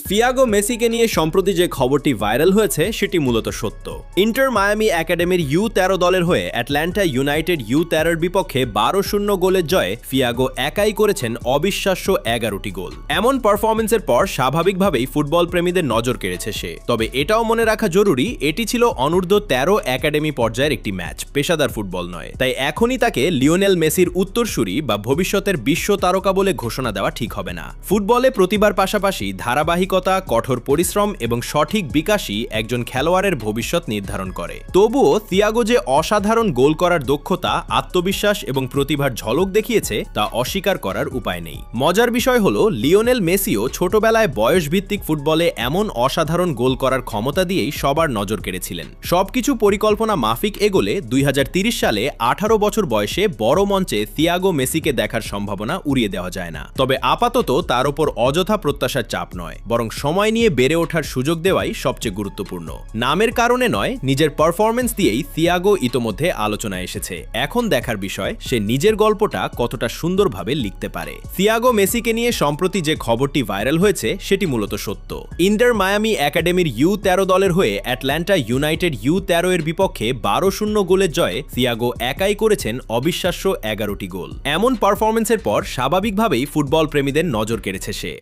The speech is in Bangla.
থিয়াগো মেসিকে নিয়ে সম্প্রতি যে খবরটি ভাইরাল হয়েছে সেটি মূলত সত্য। ইন্টার মায়ামি একাডেমির U13 দলের হয়ে অ্যাটলান্টা ইউনাইটেড U13 এর বিপক্ষে 12-0 গোলের জয়ে থিয়াগো একাই করেছেন অবিশ্বাস্য 11টি গোল। এমন পারফরমেন্সের পর স্বাভাবিকভাবেই ফুটবল প্রেমীদের নজর কেড়েছে সে। তবে এটাও মনে রাখা জরুরি, এটি ছিল অনূর্ধ্ব 13 একাডেমি পর্যায়ের একটি ম্যাচ, পেশাদার ফুটবল নয়। তাই এখনই তাকে লিওনেল মেসির উত্তরসূরি বা ভবিষ্যতের বিশ্ব তারকা বলে ঘোষণা দেওয়া ঠিক হবে না। ফুটবলে প্রতিভার পাশাপাশি ধারাবাহিকতা, কঠোর পরিশ্রম এবং সঠিক বিকাশই একজন খেলোয়াড়ের ভবিষ্যৎ নির্ধারণ করে। তবুও থিয়াগো যে অসাধারণ গোল করার দক্ষতা, আত্মবিশ্বাস এবং প্রতিভার ঝলক দেখিয়েছে তা অস্বীকার করার উপায় নেই। মজার বিষয় হলো, লিওনেল মেসিও ছোটবেলায় বয়সভিত্তিক ফুটবলে এমন অসাধারণ গোল করার ক্ষমতা দিয়েই সবার নজর কেড়েছিলেন। সবকিছু পরিকল্পনা মাফিক এগোলে 2030 সালে 18 বছর বয়সে বড় মঞ্চে থিয়াগো মেসিকে দেখার সম্ভাবনা উড়িয়ে দেওয়া যায় না। তবে আপাতত তার উপর অযথা প্রত্যাশার চাপ নয়, বরং সময় নিয়ে বেড়ে ওঠার সুযোগ দেওয়াই সবচেয়ে গুরুত্বপূর্ণ। নামের কারণে নয়, নিজের পারফরমেন্স দিয়েই থিয়াগো ইতোমধ্যে আলোচনায় এসেছে। এখন দেখার বিষয় সে নিজের গল্পটা কতটা সুন্দরভাবে লিখতে পারে। থিয়াগো মেসিকে নিয়ে সম্প্রতি যে খবরটি ভাইরাল হয়েছে সেটি মূলত সত্য। ইন্টার মায়ামি একাডেমির U13 দলের হয়ে অ্যাটলান্টা ইউনাইটেড U13 এর বিপক্ষে 12-0 গোলের জয়ে থিয়াগো একাই করেছেন অবিশ্বাস্য 11টি গোল। এমন পারফরমেন্সের পর স্বাভাবিকভাবেই ফুটবল প্রেমীদের নজর কেড়েছে সে।